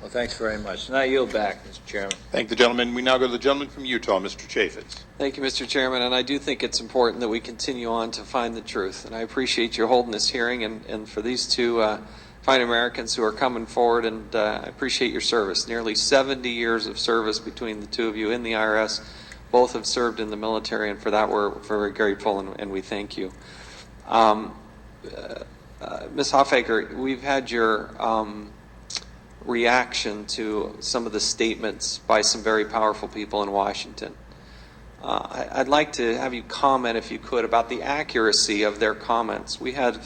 Well, thanks very much. And I yield back, Mr. Chairman. Thank the gentleman. We now go to the gentleman from Utah, Mr. Chaffetz. Thank you, Mr. Chairman, and I do think it's important that we continue on to find the truth. And I appreciate you holding this hearing, and for these two fine Americans who are coming forward, and I appreciate your service. Nearly 70 years of service between the two of you in the IRS. Both have served in the military, and for that we're very grateful, and we thank you. Ms. Hoffaker, we've had your reaction to some of the statements by some very powerful people in Washington. I'd like to have you comment, if you could, about the accuracy of their comments. We had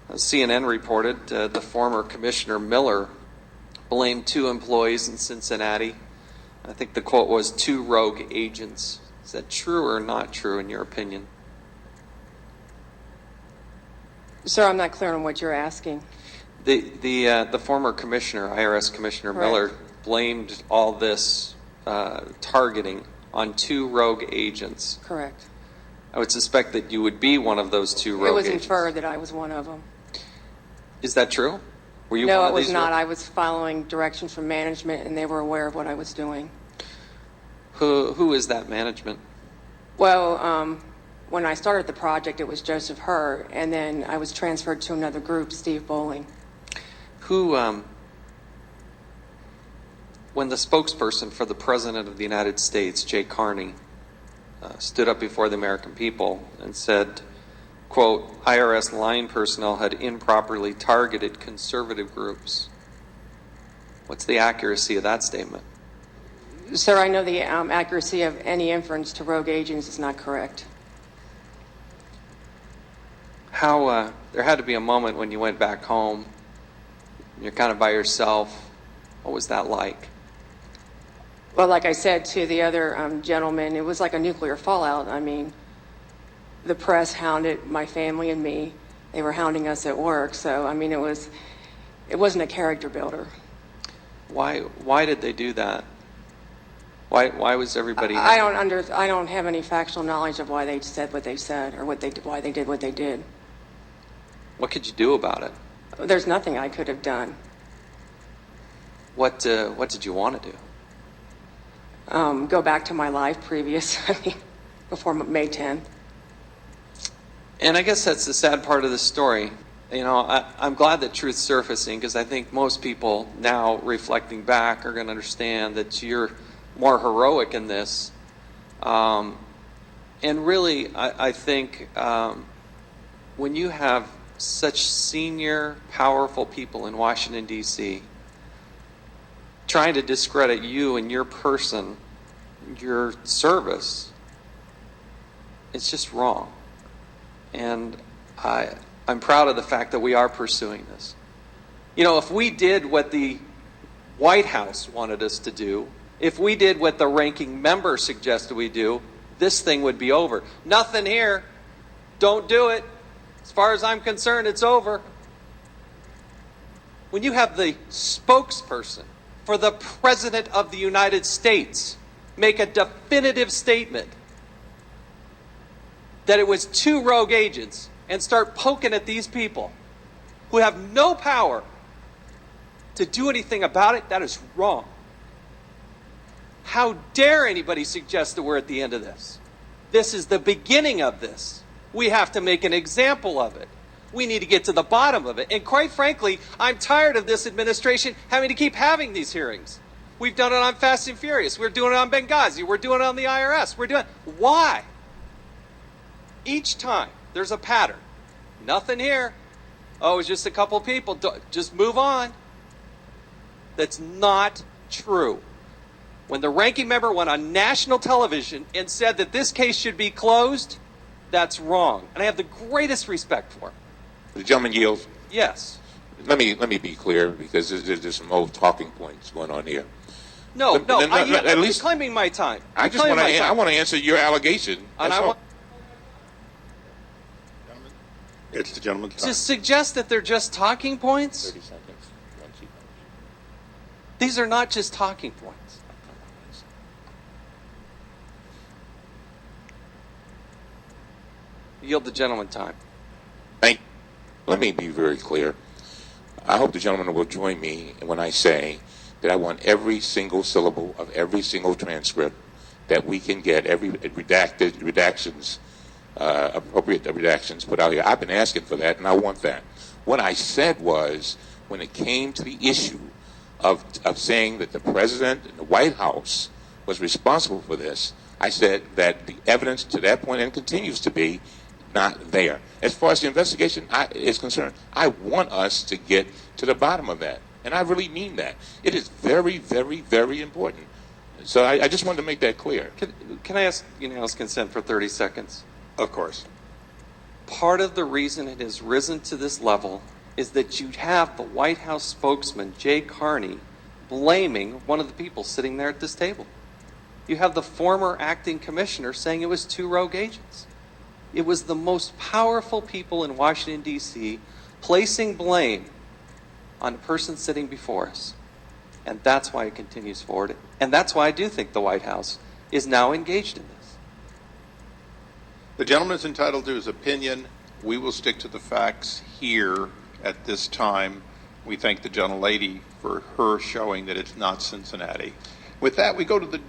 CNN reported the former Commissioner Miller blamed two employees in Cincinnati. I think the quote was 2 rogue agents. Is that true or not true in your opinion? Sir, I'm not clear on what you're asking. The former commissioner, IRS Commissioner Correct. Miller, blamed all this targeting on 2 rogue agents. Correct. I would suspect that you would be one of those 2 rogue agents. It was inferred that I was one of them. Is that true? Were you No, one it of was these not. I was following directions from management, and they were aware of what I was doing. Who is that management? Well, when I started the project, it was Joseph Hurd, and then I was transferred to another group, Steve Bowling. When the spokesperson for the President of the United States, Jay Carney, stood up before the American people and said, quote, IRS line personnel had improperly targeted conservative groups. What's the accuracy of that statement? Sir, I know the accuracy of any inference to rogue agents is not correct. There had to be a moment when you went back home, you're kind of by yourself. What was that like? Well, like I said to the other gentleman, it was like a nuclear fallout. I mean, the press hounded my family and me. They were hounding us at work. So, I mean, it wasn't a character builder. Why did they do that? Why was everybody? I don't have any factual knowledge of why they said what they said or why they did what they did. What could you do about it? There's nothing I could have done. What did you want to do? Go back to my life previous, before May 10th. And I guess that's the sad part of the story. You know, I'm glad that truth's surfacing, because I think most people now, reflecting back, are going to understand that you're more heroic in this. And really, I think when you have such senior, powerful people in Washington, D.C., trying to discredit you and your person, your service, it's just wrong. And I'm proud of the fact that we are pursuing this. You know, if we did what the White House wanted us to do, if we did what the ranking member suggested we do, this thing would be over. Nothing here. Don't do it. As far as I'm concerned, it's over. When you have the spokesperson for the President of the United States make a definitive statement that it was 2 rogue agents and start poking at these people who have no power to do anything about it, that is wrong. How dare anybody suggest that we're at the end of this? This is the beginning of this. We have to make an example of it. We need to get to the bottom of it. And quite frankly, I'm tired of this administration having to keep having these hearings. We've done it on Fast and Furious. We're doing it on Benghazi. We're doing it on the IRS. Why? Each time there's a pattern. Nothing here. Oh, it's just a couple people. Just move on. That's not true. When the ranking member went on national television and said that this case should be closed, that's wrong. And I have the greatest respect for him. The gentleman yields. Yes. Let me be clear, because there's some old talking points going on here. No, at least you're claiming my time. I want to answer your allegation. And I want It's the gentleman's time. to suggest that they're just talking points. 30 seconds. Once he comes. These are not just talking points. Yield the gentleman time. Let me be very clear. I hope the gentleman will join me when I say that I want every single syllable of every single transcript that we can get, every redactions, appropriate redactions put out here. I've been asking for that, and I want that. What I said was, when it came to the issue of saying that the president and the White House was responsible for this, I said that the evidence to that point, and continues to be, not there. As far as the investigation is concerned, I want us to get to the bottom of that. And I really mean that. It is very, very, very important. So I just wanted to make that clear. Can I ask unanimous consent for 30 seconds? Of course. Part of the reason it has risen to this level is that you have the White House spokesman, Jay Carney, blaming one of the people sitting there at this table. You have the former acting commissioner saying it was 2 rogue agents. It was the most powerful people in Washington, D.C., placing blame on a person sitting before us. And that's why it continues forward. And that's why I do think the White House is now engaged in this. The gentleman is entitled to his opinion. We will stick to the facts here at this time. We thank the gentlelady for her showing that it's not Cincinnati. With that, we go to the